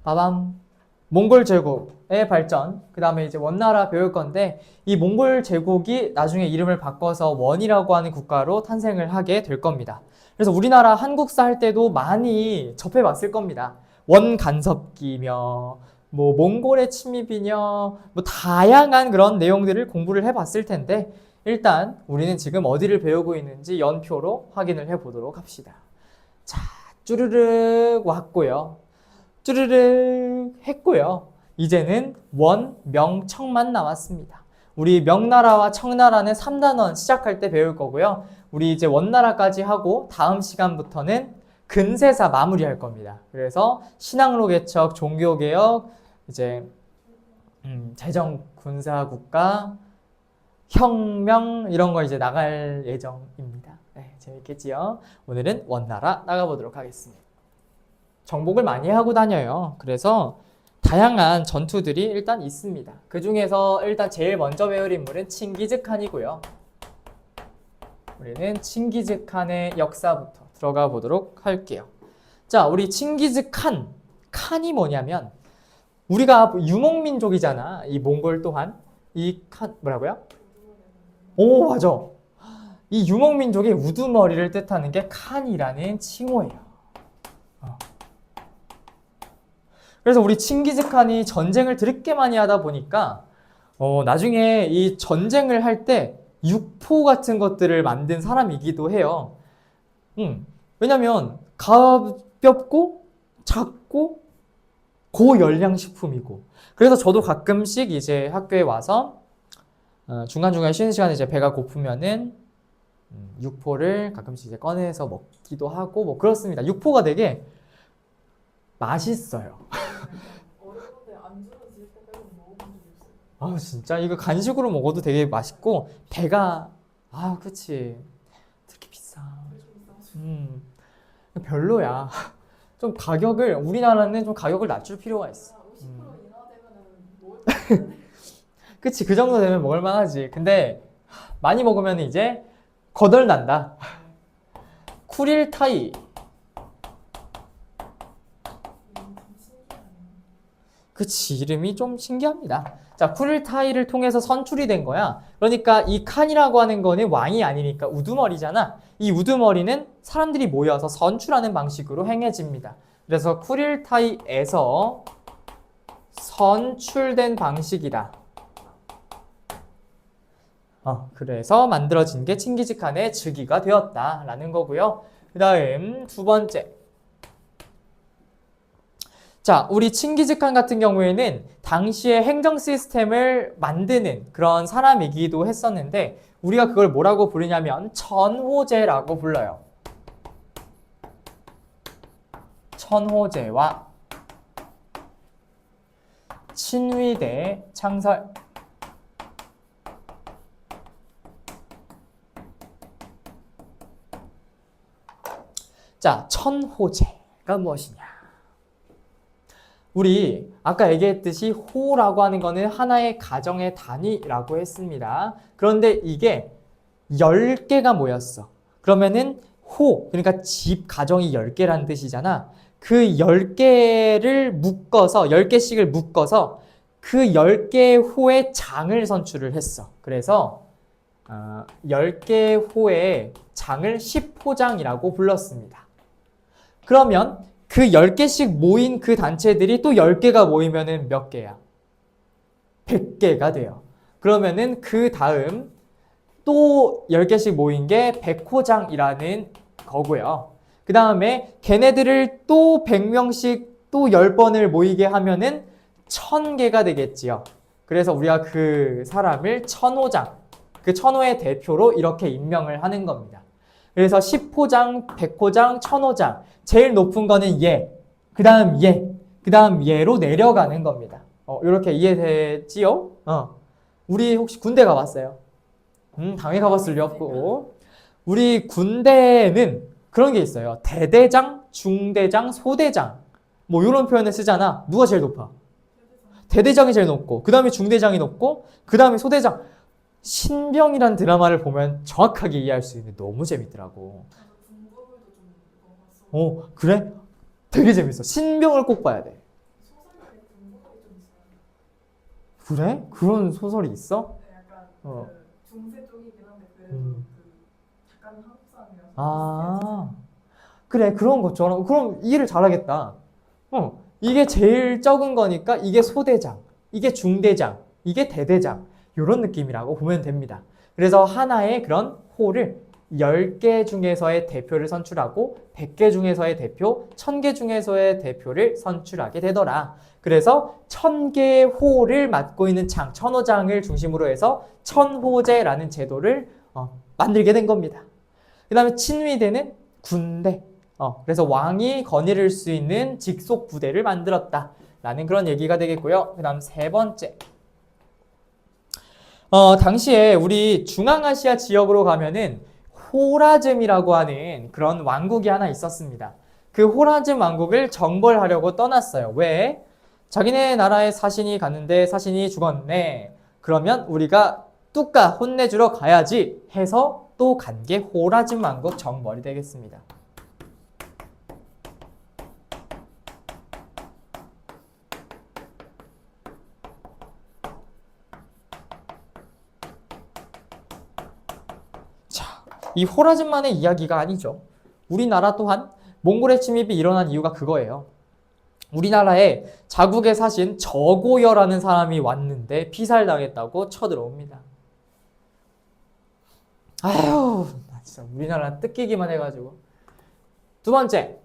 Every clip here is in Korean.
빠밤. 몽골 제국의 발전, 그 다음에 이제 원나라 배울 건데, 이 몽골 제국이 나중에 이름을 바꿔서 원이라고 하는 국가로 탄생을 하게 될 겁니다. 그래서 우리나라 한국사 할 때도 많이 접해봤을 겁니다. 원 간섭기며, 뭐 몽골의 침입이며, 뭐 다양한 그런 내용들을 공부를 해봤을 텐데, 일단 우리는 지금 어디를 배우고 있는지 연표로 확인을 해보도록 합시다. 자, 쭈르륵 왔고요. 쭈르륵 했고요. 이제는 원, 명, 청만 남았습니다. 우리 명나라와 청나라는 3단원 시작할 때 배울 거고요. 우리 이제 원나라까지 하고 다음 시간부터는 근세사 마무리할 겁니다. 그래서 신앙로 개척, 종교개혁, 이제 재정, 군사국가, 혁명 이런 거 이제 나갈 예정입니다. 네, 재밌겠지요? 오늘은 원나라 나가보도록 하겠습니다. 정복을 많이 하고 다녀요. 그래서 다양한 전투들이 일단 있습니다. 그 중에서 일단 제일 먼저 배울 인물은 칭기즈칸이고요. 우리는 칭기즈칸의 역사부터 들어가 보도록 할게요. 자, 우리 칭기즈칸, 칸이 뭐냐면 우리가 유목민족이잖아. 이 몽골 또한 이 칸 뭐라고요? 오, 맞아. 이 유목민족의 우두머리를 뜻하는 게 칸이라는 칭호예요. 그래서 우리 칭기즈칸이 전쟁을 드럽게 많이 하다 보니까 나중에 이 전쟁을 할 때 육포 같은 것들을 만든 사람이기도 해요. 왜냐면 가볍고 작고 고열량식품이고. 그래서 저도 가끔씩 이제 학교에 와서 중간중간 쉬는 시간에 이제 배가 고프면은 육포를 가끔씩 이제 꺼내서 먹기도 하고 뭐 그렇습니다. 육포가 되게 맛있어요. 아, 진짜 이거 간식으로 먹어도 되게 맛있고 배가 그치, 특히 비싸. 별로야. 좀 가격을 우리나라는 좀 가격을 낮출 필요가 있어. 50% 인하되면은 그치, 그 정도 되면 먹을만하지. 근데 많이 먹으면 이제 거덜난다. 쿠릴타이. 그치, 이름이 좀 신기합니다. 자, 쿠릴타이를 통해서 선출이 된 거야. 그러니까 이 칸이라고 하는 거는 왕이 아니니까 우두머리잖아. 이 우두머리는 사람들이 모여서 선출하는 방식으로 행해집니다. 그래서 쿠릴타이에서 선출된 방식이다. 그래서 만들어진 게 칭기즈칸의 즉위가 되었다라는 거고요. 그 다음 두 번째. 자, 우리 칭기즈칸 같은 경우에는 당시에 행정 시스템을 만드는 그런 사람이기도 했었는데 우리가 그걸 뭐라고 부르냐면 천호제라고 불러요. 천호제와 친위대 창설. 자, 천호제가 무엇이냐? 우리 아까 얘기했듯이 호라고 하는 거는 하나의 가정의 단위라고 했습니다. 그런데 이게 10개가 모였어. 그러면은 호, 그러니까 집 가정이 10개라는 뜻이잖아. 그 10개를 묶어서 10개씩을 묶어서 그 10개 호의 장을 선출을 했어. 그래서 10개 호의 장을 10호장이라고 불렀습니다. 그러면 그 10개씩 모인 그 단체들이 또 10개가 모이면은 몇 개야? 100개가 돼요. 그러면은 그 다음 또 10개씩 모인 게 100호장이라는 거고요. 그 다음에 걔네들을 또 100명씩 또 10번을 모이게 하면은 1000개가 되겠지요. 그래서 우리가 그 사람을 천호장, 그 천호의 대표로 이렇게 임명을 하는 겁니다. 그래서 10호장, 100호장, 1000호장. 제일 높은 거는 얘, 그 다음 얘, 그 다음 얘로 내려가는 겁니다. 이렇게 이해되지요? 우리 혹시 군대 가봤어요? 당연히 가봤을 리 없고. 우리 군대는 그런 게 있어요. 대대장, 중대장, 소대장. 뭐 이런 표현을 쓰잖아. 누가 제일 높아? 대대장이 제일 높고, 그 다음에 중대장이 높고, 그 다음에 소대장. 신병이란 드라마를 보면 정확하게 이해할 수 있는데 너무 재밌더라고. 중국어도 좀 그래? 되게 재밌어. 신병을 꼭 봐야 돼. 그래? 그런 소설이 있어? 네, 약간 어. 그 중세 쪽이긴 한데 그래도 음. 그 약간 한국 사람이라서 아, 그래, 그런 것처럼. 그럼 이해를 잘하겠다. 이게 제일 적은 거니까 이게 소대장, 이게 중대장, 이게 대대장. 이런 느낌이라고 보면 됩니다. 그래서 하나의 그런 호를 10개 중에서의 대표를 선출하고 100개 중에서의 대표, 1000개 중에서의 대표를 선출하게 되더라. 그래서 1000개의 호를 맡고 있는 장, 천호장을 중심으로 해서 천호제라는 제도를 만들게 된 겁니다. 그 다음에 친위대는 군대. 그래서 왕이 거느릴 수 있는 직속 부대를 만들었다. 라는 그런 얘기가 되겠고요. 그 다음 세 번째. 당시에 우리 중앙아시아 지역으로 가면은 호라즘이라고 하는 그런 왕국이 하나 있었습니다. 그 호라즘 왕국을 정벌하려고 떠났어요. 왜? 자기네 나라에 사신이 갔는데 사신이 죽었네. 그러면 우리가 뚜까 혼내주러 가야지 해서 또 간 게 호라즘 왕국 정벌이 되겠습니다. 자, 이 호라즘만의 이야기가 아니죠. 우리나라 또한 몽골의 침입이 일어난 이유가 그거예요. 우리나라에 자국에 사신 저고여라는 사람이 왔는데 피살당했다고 쳐들어옵니다. 아휴, 나 진짜 우리나라 뜯기기만 해가지고. 두 번째,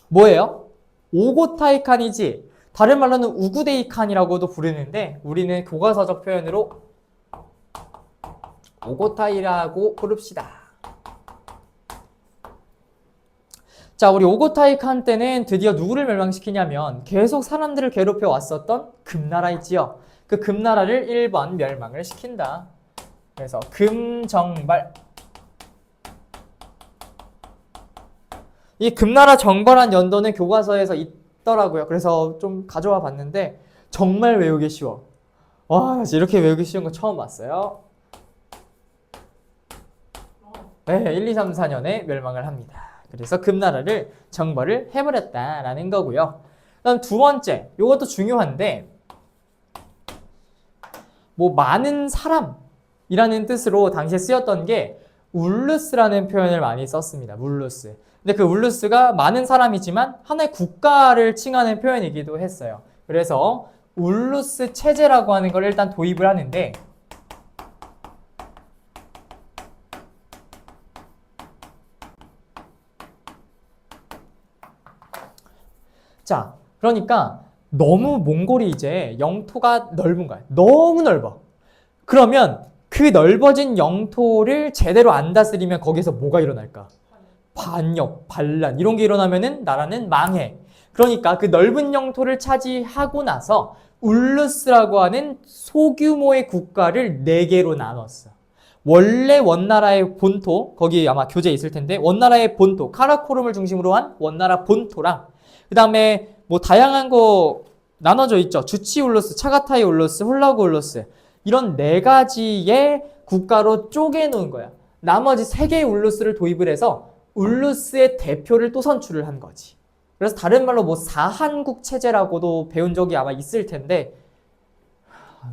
뭐예요? 오고타이 칸이지. 다른 말로는 우구데이 칸이라고도 부르는데 우리는 교과서적 표현으로 오고타이라고 부릅시다. 자, 우리 오고타이 칸 때는 드디어 누구를 멸망시키냐면 계속 사람들을 괴롭혀 왔었던 금나라 있지요. 그 금나라를 1번 멸망을 시킨다. 그래서 금정발. 이 금나라 정벌한 연도는 교과서에서 있더라고요. 그래서 좀 가져와 봤는데 정말 외우기 쉬워. 와, 이렇게 외우기 쉬운 거 처음 봤어요. 네, 1, 2, 3, 4년에 멸망을 합니다. 그래서 금나라를 정벌을 해버렸다라는 거고요. 그다음 두 번째, 이것도 중요한데 뭐 많은 사람이라는 뜻으로 당시에 쓰였던 게 울루스라는 표현을 많이 썼습니다. 울루스. 근데 그 울루스가 많은 사람이지만 하나의 국가를 칭하는 표현이기도 했어요. 그래서 울루스 체제라고 하는 걸 일단 도입을 하는데 자, 그러니까 너무 몽골이 이제 영토가 넓은 거야. 너무 넓어. 그러면 그 넓어진 영토를 제대로 안 다스리면 거기서 뭐가 일어날까? 반역, 반란 이런 게 일어나면은 나라는 망해. 그러니까 그 넓은 영토를 차지하고 나서 울루스라고 하는 소규모의 국가를 4개로 나눴어. 원래 원나라의 본토, 거기 아마 교재에 있을 텐데 원나라의 본토, 카라코름을 중심으로 한 원나라 본토랑 그 다음에 뭐 다양한 거 나눠져 있죠. 주치 울루스, 차가타이 울루스, 홀라구 울루스 이런 4가지의 국가로 쪼개놓은 거야. 나머지 3개의 울루스를 도입을 해서 울루스의 대표를 또 선출을 한 거지. 그래서 다른 말로 뭐 사한국 체제라고도 배운 적이 아마 있을 텐데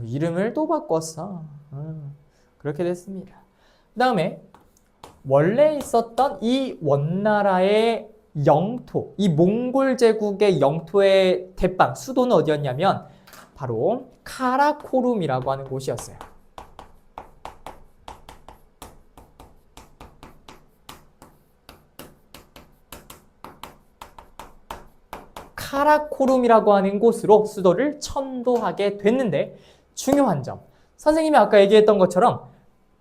이름을 또 바꿨어. 그렇게 됐습니다. 그 다음에 원래 있었던 이 원나라의 영토, 이 몽골 제국의 영토의 대빵, 수도는 어디였냐면 바로 카라코룸이라고 하는 곳이었어요. 카라코룸이라고 하는 곳으로 수도를 천도하게 됐는데 중요한 점, 선생님이 아까 얘기했던 것처럼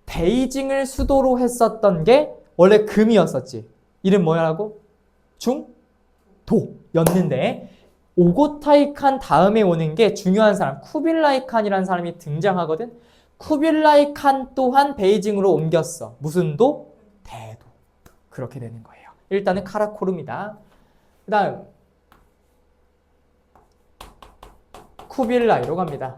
베이징을 수도로 했었던 게 원래 금이었었지. 이름 뭐라고? 중도였는데 오고타이 칸 다음에 오는 게 중요한 사람 쿠빌라이 칸이라는 사람이 등장하거든. 쿠빌라이 칸 또한 베이징으로 옮겼어. 무슨 도? 대도. 그렇게 되는 거예요. 일단은 카라코름이다. 그 다음 쿠빌라이로 갑니다.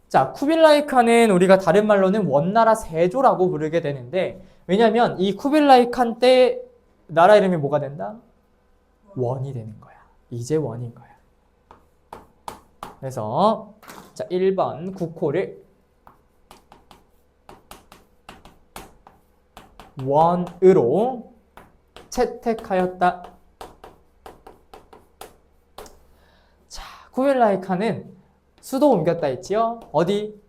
자, 쿠빌라이 칸은 우리가 다른 말로는 원나라 세조라고 부르게 되는데 왜냐면 이 쿠빌라이 칸 때 나라 이름이 뭐가 된다? 원이 되는 거야. 이제 원인 거야. 그래서 자 1번 국호를 원으로 채택하였다. 자, 쿠빌라이칸은 수도 옮겼다 했지요? 어디?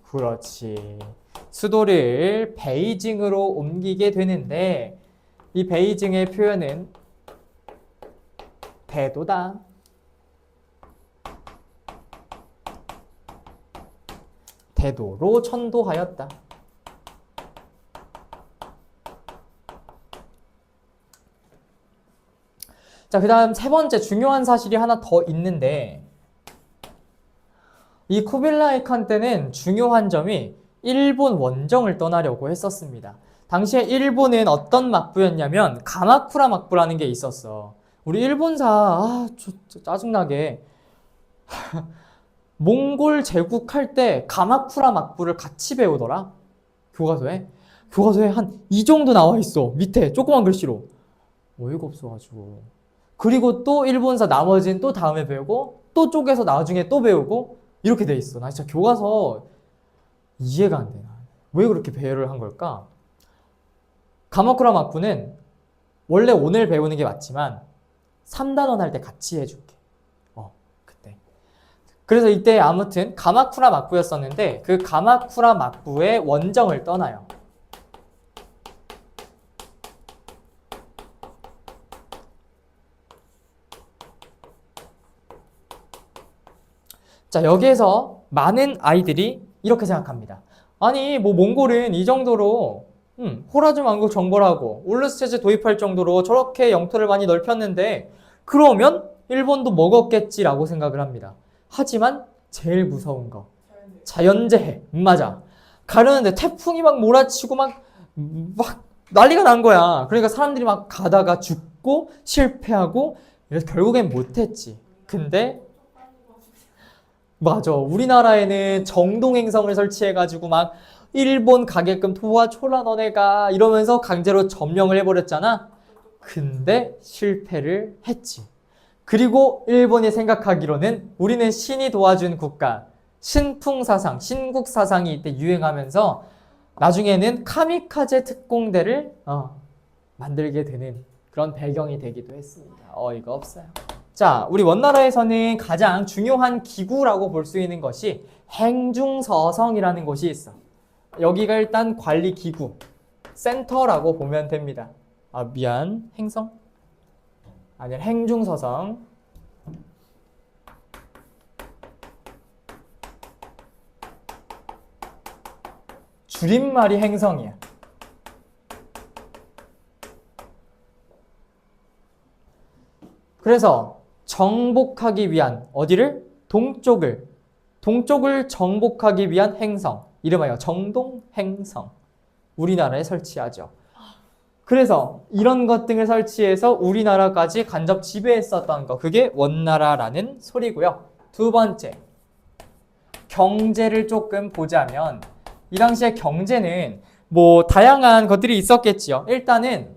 그렇지. 수도를 베이징으로 옮기게 되는데 이 베이징의 표현은 대도다. 대도로 천도하였다. 자, 그 다음 세 번째 중요한 사실이 하나 더 있는데 이 쿠빌라이 칸 때는 중요한 점이 일본 원정을 떠나려고 했었습니다. 당시에 일본은 어떤 막부였냐면 가마쿠라 막부라는 게 있었어. 우리 일본사 짜증나게 몽골 제국할 때 가마쿠라 막부를 같이 배우더라. 교과서에. 교과서에 한 이 정도 나와 있어. 밑에 조그만 글씨로. 어이가 없어가지고. 그리고 또 일본사 나머지는 또 다음에 배우고 또 쪼개서 나중에 또 배우고 이렇게 돼 있어. 나 진짜 교과서 이해가 안 돼. 왜 그렇게 배열을 한 걸까? 가마쿠라 막부는 원래 오늘 배우는 게 맞지만 3단원 할 때 같이 해줄게. 그때. 그래서 이때 아무튼 가마쿠라 막부였었는데 그 가마쿠라 막부의 원정을 떠나요. 자, 여기에서 많은 아이들이 이렇게 생각합니다. 아니, 뭐 몽골은 이 정도로 호라즘 왕국 정벌 하고 울루스 체제 도입할 정도로 저렇게 영토를 많이 넓혔는데 그러면 일본도 먹었겠지라고 생각을 합니다. 하지만 제일 무서운 거 자연재해. 맞아. 가려는데 태풍이 막 몰아치고 막 난리가 난 거야. 그러니까 사람들이 막 가다가 죽고 실패하고 이래서 결국엔 못했지. 근데 맞아. 우리나라에는 정동행성을 설치해가지고 막 일본 가게끔 도와줘라 너네가 이러면서 강제로 점령을 해버렸잖아. 근데 실패를 했지. 그리고 일본이 생각하기로는 우리는 신이 도와준 국가, 신풍사상, 신국사상이 이때 유행하면서 나중에는 카미카제 특공대를 만들게 되는 그런 배경이 되기도 했습니다. 어이가 없어요. 자, 우리 원나라에서는 가장 중요한 기구라고 볼 수 있는 것이 행중서성이라는 곳이 있어. 여기가 일단 관리 기구, 센터라고 보면 됩니다. 미안, 행성? 아니야, 행중서성. 줄임말이 행성이야. 그래서 정복하기 위한 어디를? 동쪽을 정복하기 위한 행성. 이름하여 정동행성. 우리나라에 설치하죠. 그래서 이런 것 등을 설치해서 우리나라까지 간접 지배했었던 거. 그게 원나라라는 소리고요. 두 번째, 경제를 조금 보자면 이 당시에 경제는 뭐 다양한 것들이 있었겠지요. 일단은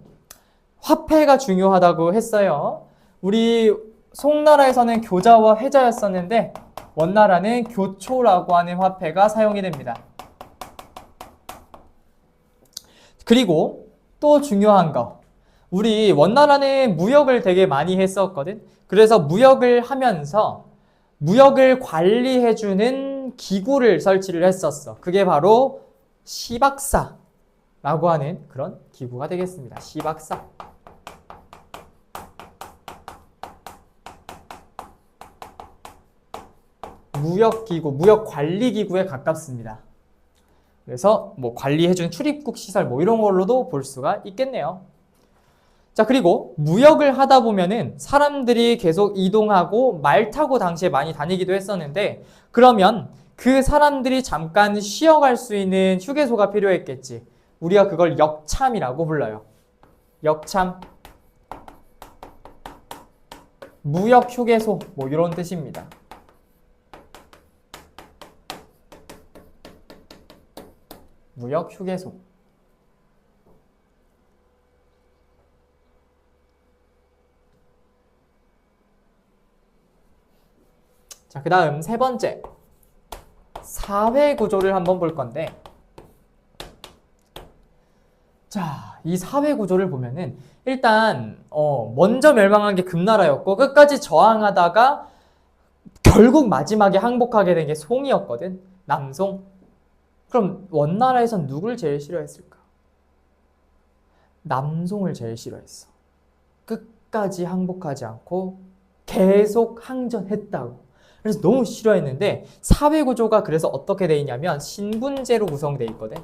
화폐가 중요하다고 했어요. 우리 송나라에서는 교자와 회자였었는데 원나라는 교초라고 하는 화폐가 사용이 됩니다. 그리고 또 중요한 거, 우리 원나라는 무역을 되게 많이 했었거든. 그래서 무역을 하면서 무역을 관리해주는 기구를 설치를 했었어. 그게 바로 시박사라고 하는 그런 기구가 되겠습니다. 시박사. 무역기구, 무역관리기구에 가깝습니다. 그래서 뭐 관리해준 출입국 시설 뭐 이런 걸로도 볼 수가 있겠네요. 자, 그리고 무역을 하다 보면은 사람들이 계속 이동하고 말 타고 당시에 많이 다니기도 했었는데 그러면 그 사람들이 잠깐 쉬어갈 수 있는 휴게소가 필요했겠지. 우리가 그걸 역참이라고 불러요. 역참. 무역 휴게소 뭐 이런 뜻입니다. 무역 휴게소. 자, 그 다음 세 번째. 사회 구조를 한번 볼 건데, 자, 이 사회 구조를 보면은 일단 먼저 멸망한 게 금나라였고 끝까지 저항하다가 결국 마지막에 항복하게 된 게 송이었거든. 남송. 그럼 원나라에선 누굴 제일 싫어했을까? 남송을 제일 싫어했어. 끝까지 항복하지 않고 계속 항전했다고. 그래서 너무 싫어했는데 사회 구조가 그래서 어떻게 돼 있냐면 신분제로 구성돼 있거든.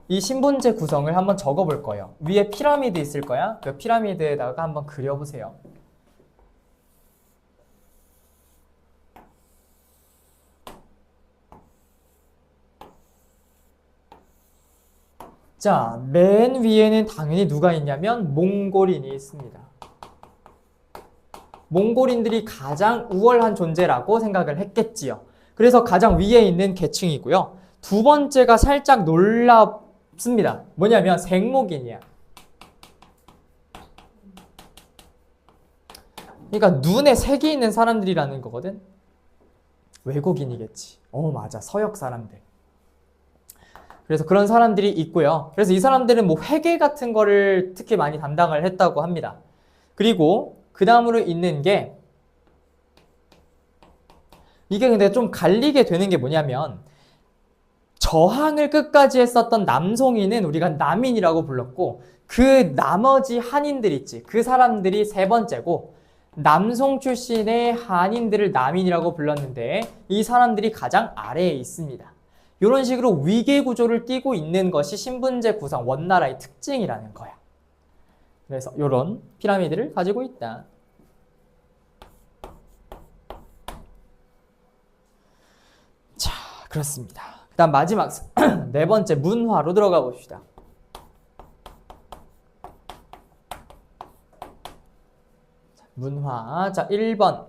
이 신분제 구성을 한번 적어볼 거예요. 위에 피라미드 있을 거야. 그 피라미드에다가 한번 그려보세요. 자, 맨 위에는 당연히 누가 있냐면 몽골인이 있습니다. 몽골인들이 가장 우월한 존재라고 생각을 했겠지요. 그래서 가장 위에 있는 계층이고요. 두 번째가 살짝 놀랍습니다. 뭐냐면 생목인이야. 그러니까 눈에 색이 있는 사람들이라는 거거든. 외국인이겠지. 맞아. 서역 사람들. 그래서 그런 사람들이 있고요. 그래서 이 사람들은 뭐 회계 같은 거를 특히 많이 담당을 했다고 합니다. 그리고 그 다음으로 있는 게 이게 근데 좀 갈리게 되는 게 뭐냐면 저항을 끝까지 했었던 남송인은 우리가 남인이라고 불렀고 그 나머지 한인들 있지. 그 사람들이 세 번째고 남송 출신의 한인들을 남인이라고 불렀는데 이 사람들이 가장 아래에 있습니다. 이런 식으로 위계 구조를 띠고 있는 것이 신분제 구성 원나라의 특징이라는 거야. 그래서 이런 피라미드를 가지고 있다. 자, 그렇습니다. 그 다음 마지막 네 번째 문화로 들어가 봅시다. 문화. 자, 1번.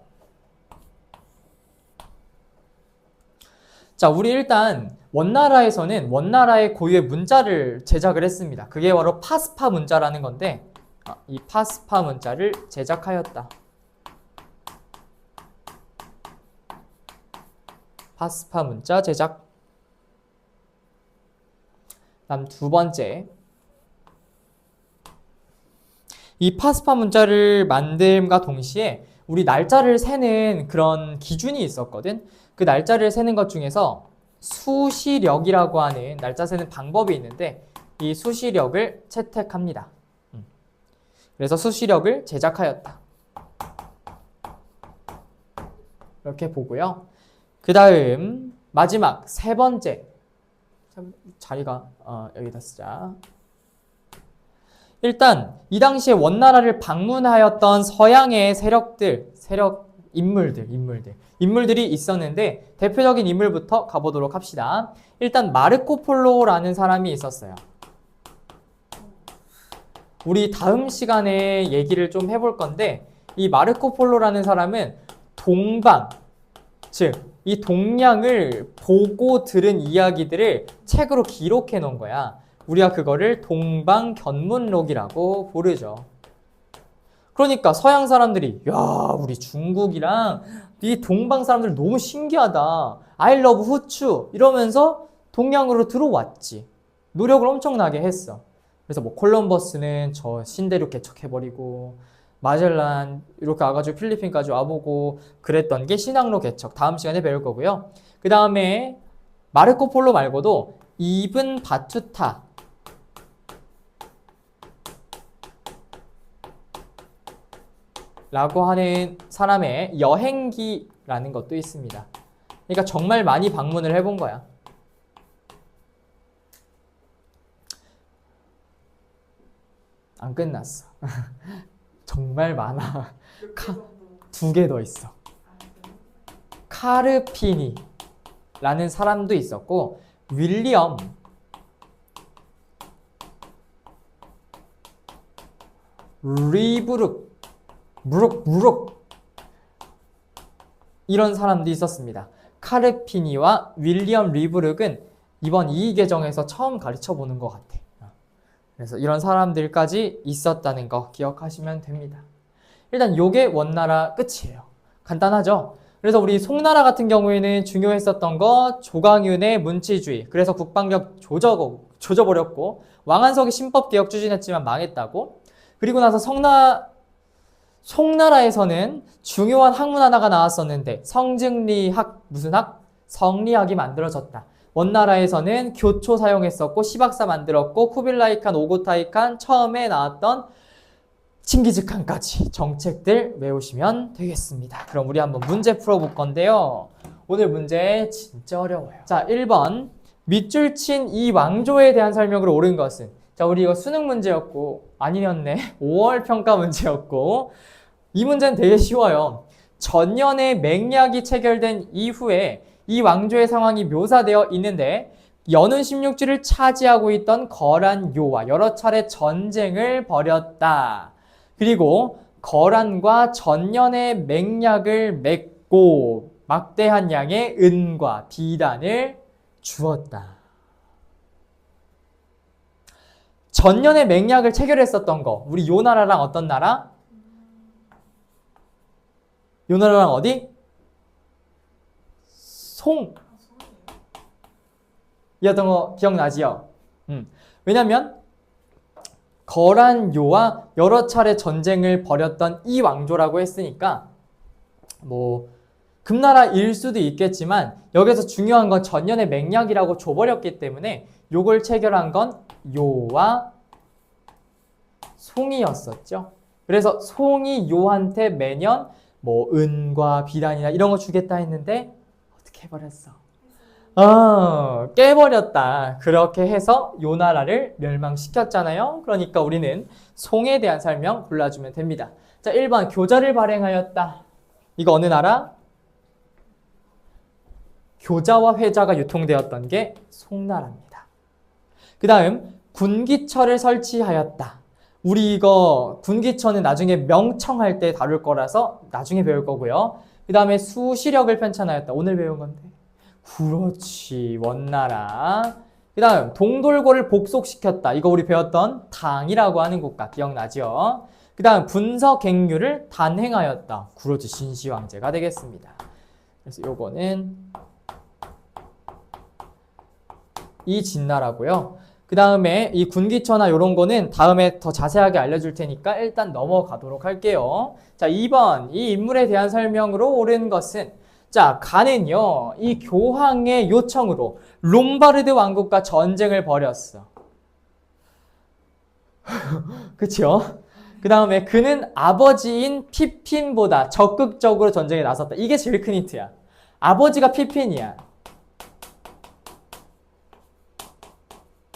자, 우리 일단 원나라에서는 원나라의 고유의 문자를 제작을 했습니다. 그게 바로 파스파 문자라는 건데 이 파스파 문자를 제작하였다. 파스파 문자 제작. 다음 두 번째. 이 파스파 문자를 만듦과 동시에 우리 날짜를 세는 그런 기준이 있었거든. 그 날짜를 세는 것 중에서 수시력이라고 하는 날짜 세는 방법이 있는데 이 수시력을 채택합니다. 그래서 수시력을 제작하였다. 이렇게 보고요. 그 다음 마지막 세 번째. 자리가 여기다 쓰자. 일단 이 당시에 원나라를 방문하였던 서양의 인물들이 있었는데 대표적인 인물부터 가보도록 합시다. 일단 마르코 폴로라는 사람이 있었어요. 우리 다음 시간에 얘기를 좀 해볼 건데 이 마르코 폴로라는 사람은 동방, 즉 이 동양을 보고 들은 이야기들을 책으로 기록해 놓은 거야. 우리가 그거를 동방견문록이라고 부르죠. 그러니까 서양 사람들이 야, 우리 중국이랑 이 동방 사람들 너무 신기하다. I love 후추 이러면서 동양으로 들어왔지. 노력을 엄청나게 했어. 그래서 뭐 콜럼버스는 저 신대륙 개척해버리고 마젤란 이렇게 와가지고 필리핀까지 와보고 그랬던 게 신항로 개척. 다음 시간에 배울 거고요. 그 다음에 마르코 폴로 말고도 이븐 바투타 라고 하는 사람의 여행기라는 것도 있습니다. 그러니까 정말 많이 방문을 해본 거야. 안 끝났어. 정말 많아. 두 개 더 있어. 카르피니라는 사람도 있었고 윌리엄 리브룩 이런 사람도 있었습니다. 카르피니와 윌리엄 리브룩은 이번 이의개정에서 처음 가르쳐 보는 것 같아. 그래서 이런 사람들까지 있었다는 거 기억하시면 됩니다. 일단 요게 원나라 끝이에요. 간단하죠? 그래서 우리 송나라 같은 경우에는 중요했었던 거 조광윤의 문치주의. 그래서 국방력 조져버렸고 왕한석이 신법개혁 추진했지만 망했다고. 그리고 나서 송나라에서는 중요한 학문 하나가 나왔었는데 성증리학 무슨 학? 성리학이 만들어졌다. 원나라에서는 교초 사용했었고 시박사 만들었고 쿠빌라이 칸, 오고타이 칸 처음에 나왔던 칭기즈칸까지 정책들 외우시면 되겠습니다. 그럼 우리 한번 문제 풀어볼 건데요. 오늘 문제 진짜 어려워요. 자, 1번 밑줄 친 이 왕조에 대한 설명으로 옳은 것은 자, 우리 이거 수능 문제였고 아니었네. 5월 평가 문제였고 이 문제는 되게 쉬워요. 전년에 맹약이 체결된 이후에 이 왕조의 상황이 묘사되어 있는데 연운 16주를 차지하고 있던 거란요와 여러 차례 전쟁을 벌였다. 그리고 거란과 전년의 맹약을 맺고 막대한 양의 은과 비단을 주었다. 전년에 맹약을 체결했었던 거 우리 요 나라랑 어떤 나라? 요 나라랑 어디? 이었던 거 기억나지요? 왜냐면 거란요와 여러 차례 전쟁을 벌였던 이 왕조라고 했으니까 뭐 금나라일 수도 있겠지만 여기서 중요한 건 전년의 맹약이라고 줘버렸기 때문에 요걸 체결한 건 요와 송이었었죠. 그래서 송이 요한테 매년 뭐 은과 비단이나 이런 거 주겠다 했는데 어떻게 해버렸어? 깨버렸다. 그렇게 해서 요 나라를 멸망시켰잖아요. 그러니까 우리는 송에 대한 설명 골라주면 됩니다. 자, 1번 교자를 발행하였다. 이거 어느 나라? 교자와 회자가 유통되었던 게 송나라입니다. 그 다음 군기처를 설치하였다. 우리 이거 군기처는 나중에 명청할 때 다룰 거라서 나중에 배울 거고요. 그 다음에 수시력을 편찬하였다. 오늘 배운 건데. 그렇지, 원나라. 그 다음 동돌고를 복속시켰다. 이거 우리 배웠던 당이라고 하는 국가 기억나죠? 그 다음 분서갱유를 단행하였다. 그렇지, 신시황제가 되겠습니다. 그래서 요거는 이 진나라고요. 그 다음에 이 군기처나 이런 거는 다음에 더 자세하게 알려줄 테니까 일단 넘어가도록 할게요. 자, 2번 이 인물에 대한 설명으로 옳은 것은 자, 가는요 이 교황의 요청으로 롬바르드 왕국과 전쟁을 벌였어. 그쵸? 그 다음에 그는 아버지인 피핀보다 적극적으로 전쟁에 나섰다. 이게 제일 큰 힌트야. 아버지가 피핀이야.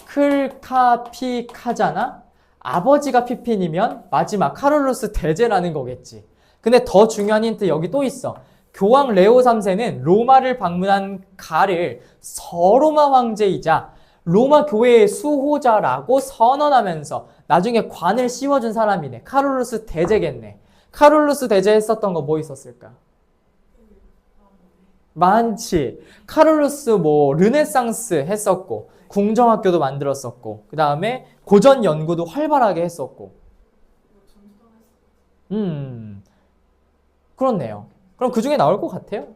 클카피카잖아? 아버지가 피핀이면 마지막 카롤루스 대제라는 거겠지. 근데 더 중요한 힌트 여기 또 있어. 교황 레오 3세는 로마를 방문한 가를 서로마 황제이자 로마 교회의 수호자라고 선언하면서 나중에 관을 씌워준 사람이네. 카롤루스 대제겠네. 카롤루스 대제 했었던 거 뭐 있었을까? 많지. 카롤루스 뭐 르네상스 했었고 궁정학교도 만들었었고 그 다음에 고전 연구도 활발하게 했었고 그렇네요. 그럼 그 중에 나올 것 같아요.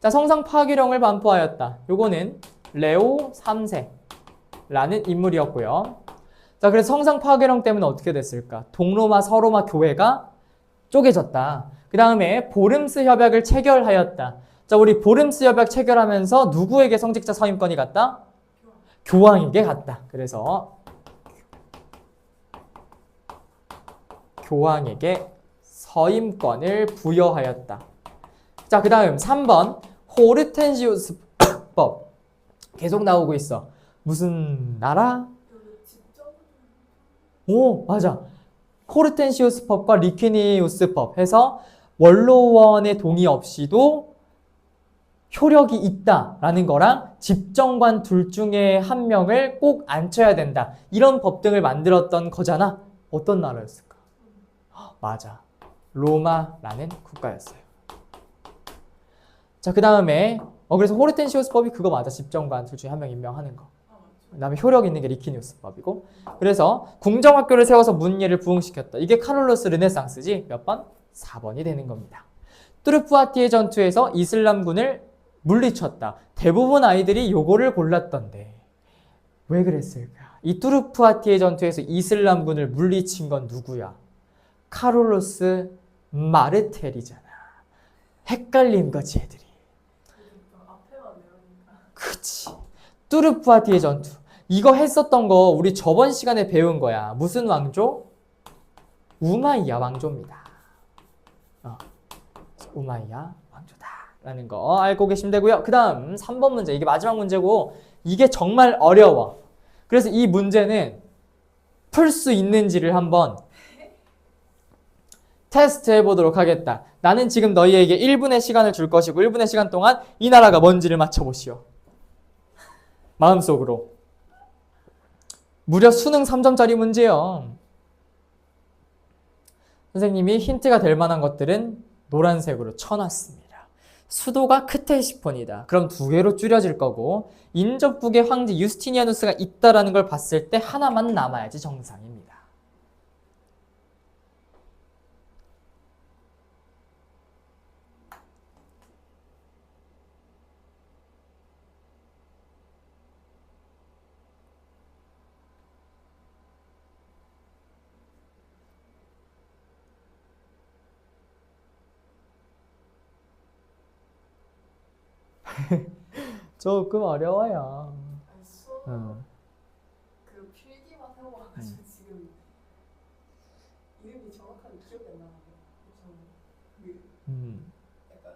자, 성상 파괴령을 반포하였다. 요거는 레오 3세라는 인물이었고요. 자, 그래서 성상 파괴령 때문에 어떻게 됐을까? 동로마 서로마 교회가 쪼개졌다. 그 다음에 보름스 협약을 체결하였다. 자, 우리 보름스 협약 체결하면서 누구에게 성직자 서임권이 갔다? 교황에게 갔다. 그래서 교황에게 서임권을 부여하였다. 자, 그 다음 3번 호르텐시우스법 계속 나오고 있어. 무슨 나라? 오, 맞아. 호르텐시우스법과 리퀴니우스법 해서 원로원의 동의 없이도 효력이 있다라는 거랑 집정관 둘 중에 한 명을 꼭 앉혀야 된다. 이런 법 등을 만들었던 거잖아. 어떤 나라였을까? 맞아. 로마라는 국가였어요. 자, 그 다음에 그래서 호르텐시우스법이 그거 맞아. 집정관 둘 중에 한 명 임명하는 거. 그 다음에 효력 있는 게 리퀴니우스법이고. 그래서 궁정학교를 세워서 문예를 부흥시켰다. 이게 카롤루스 르네상스지. 몇 번? 4번이 되는 겁니다. 뚜르푸아티의 전투에서 이슬람군을 물리쳤다. 대부분 아이들이 요거를 골랐던데 왜 그랬을까? 이 뚜르푸아티의 전투에서 이슬람군을 물리친 건 누구야? 카롤로스 마르텔이잖아. 헷갈림 거지 애들이. 앞에만 외우니까. 그치. 뚜르푸아티의 전투. 이거 했었던 거 우리 저번 시간에 배운 거야. 무슨 왕조? 우마이야 왕조입니다. 우마이야 왕조다 라는 거 알고 계시면 되고요. 그 다음 3번 문제. 이게 마지막 문제고 이게 정말 어려워. 그래서 이 문제는 풀 수 있는지를 한번 테스트 해보도록 하겠다. 나는 지금 너희에게 1분의 시간을 줄 것이고 1분의 시간 동안 이 나라가 뭔지를 맞춰보시오. 마음속으로. 무려 수능 3점짜리 문제요. 선생님이 힌트가 될 만한 것들은 노란색으로 쳐놨습니다. 수도가 크테시폰이다. 그럼 2개로 줄여질 거고 인접국의 황제 유스티니아누스가 있다라는 걸 봤을 때 하나만 남아야지 정상입니다. 조금 어려워요. 아니, 수업 응. 그 필기만 하고 와가지고 지금 이름이 정확하게 기억이 안 나요. 그 음. 약간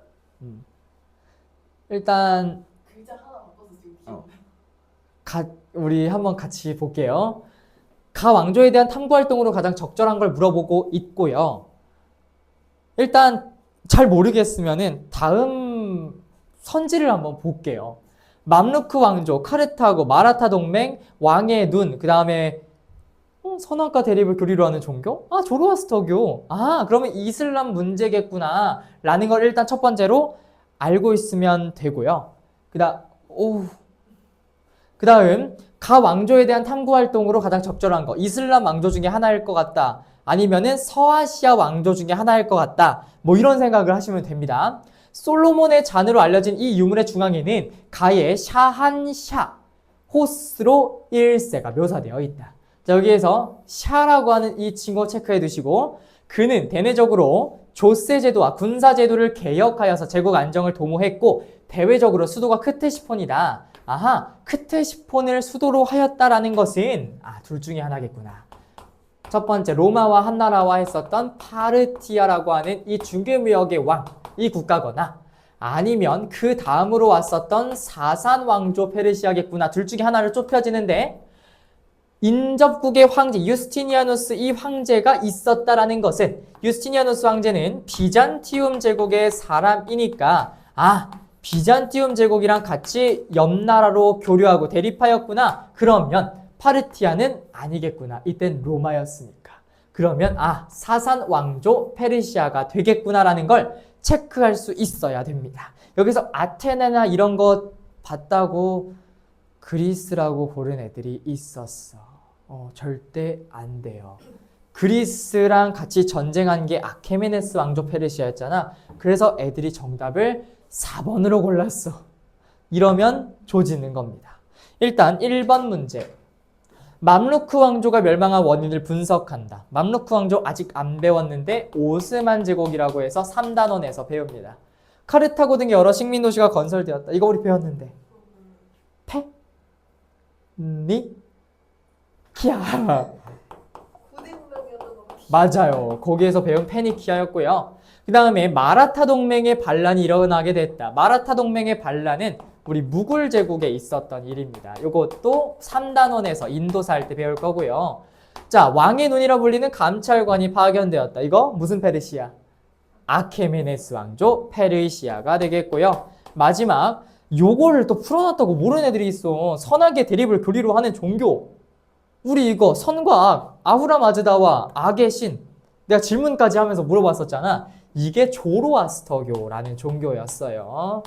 일단 글자 하나 바꿔서 지금 기억 안 나요. 우리 한번 같이 볼게요. 가 왕조에 대한 탐구 활동으로 가장 적절한 걸 물어보고 있고요. 일단 잘 모르겠으면은 다음 선지를 한번 볼게요. 맘루크 왕조, 카르타고, 마라타 동맹, 왕의 눈, 그 다음에 선악과 대립을 교리로 하는 종교? 아, 조로아스터교. 아, 그러면 이슬람 문제겠구나 라는 걸 일단 첫 번째로 알고 있으면 되고요. 그 다음 가 왕조에 대한 탐구 활동으로 가장 적절한 거. 이슬람 왕조 중에 하나일 것 같다. 아니면은 서아시아 왕조 중에 하나일 것 같다. 뭐 이런 생각을 하시면 됩니다. 솔로몬의 잔으로 알려진 이 유물의 중앙에는 가의 샤한샤 호스로 1세가 묘사되어 있다. 자, 여기에서 샤라고 하는 이 친구 체크해 두시고 그는 대내적으로 조세 제도와 군사 제도를 개혁하여서 제국 안정을 도모했고 대외적으로 수도가 크테시폰이다. 아하, 크테시폰을 수도로 하였다라는 것은 둘 중에 하나겠구나. 첫 번째, 로마와 한나라와 했었던 파르티아라고 하는 이 중개무역의 왕, 이 국가거나 아니면 그 다음으로 왔었던 사산 왕조 페르시아겠구나. 둘 중에 하나를 좁혀지는데 인접국의 황제 유스티니아누스 이 황제가 있었다라는 것은 유스티니아누스 황제는 비잔티움 제국의 사람이니까 비잔티움 제국이랑 같이 옆나라로 교류하고 대립하였구나. 그러면 파르티아는 아니겠구나. 이땐 로마였으니까. 그러면 사산 왕조 페르시아가 되겠구나라는 걸 체크할 수 있어야 됩니다. 여기서 아테네나 이런 거 봤다고 그리스라고 고른 애들이 있었어. 절대 안 돼요. 그리스랑 같이 전쟁한 게 아케메네스 왕조 페르시아였잖아. 그래서 애들이 정답을 4번으로 골랐어. 이러면 조지는 겁니다. 일단 1번 문제. 맘루크 왕조가 멸망한 원인을 분석한다. 맘루크 왕조 아직 안 배웠는데 오스만 제국이라고 해서 3단원에서 배웁니다. 카르타고 등의 여러 식민 도시가 건설되었다. 이거 우리 배웠는데. 페니키아. 고대문명이었던 거 같아요. 맞아요. 거기에서 배운 페니키아였고요. 그 다음에 마라타 동맹의 반란이 일어나게 됐다. 마라타 동맹의 반란은 우리 무굴 제국에 있었던 일입니다. 이것도 3단원에서 인도사 할 때 배울 거고요. 자, 왕의 눈이라 불리는 감찰관이 파견되었다. 이거 무슨 페르시아? 아케메네스 왕조 페르시아가 되겠고요. 마지막 요거를 또 풀어놨다고 모르는 애들이 있어. 선악의 대립을 교리로 하는 종교. 우리 이거 선과 악, 아후라 마즈다와 악의 신. 내가 질문까지 하면서 물어봤었잖아. 이게 조로아스터교라는 종교였어요.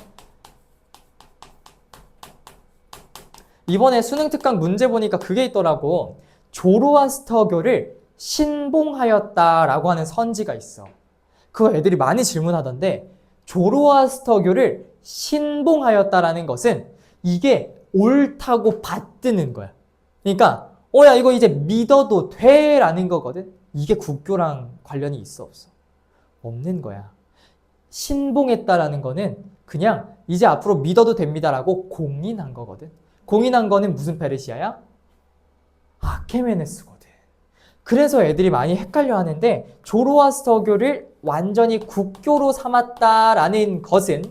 이번에 수능 특강 문제 보니까 그게 있더라고. 조로아스터교를 신봉하였다라고 하는 선지가 있어. 그거 애들이 많이 질문하던데 조로아스터교를 신봉하였다라는 것은 이게 옳다고 받드는 거야. 그러니까 야 이거 이제 믿어도 돼라는 거거든. 이게 국교랑 관련이 있어 없어? 없는 거야. 신봉했다라는 거는 그냥 이제 앞으로 믿어도 됩니다라고 공인한 거거든. 공인한 거는 무슨 페르시아야? 아케메네스거든. 그래서 애들이 많이 헷갈려 하는데 조로아스터교를 완전히 국교로 삼았다라는 것은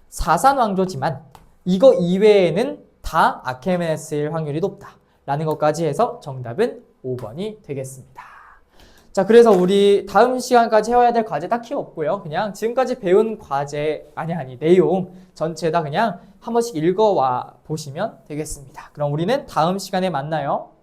사산왕조지만 이거 이외에는 다 아케메네스일 확률이 높다라는 것까지 해서 정답은 5번이 되겠습니다. 자, 그래서 우리 다음 시간까지 해와야 될 과제 딱히 없고요. 그냥 지금까지 배운 과제, 내용 전체 다 그냥 한 번씩 읽어와 보시면 되겠습니다. 그럼 우리는 다음 시간에 만나요.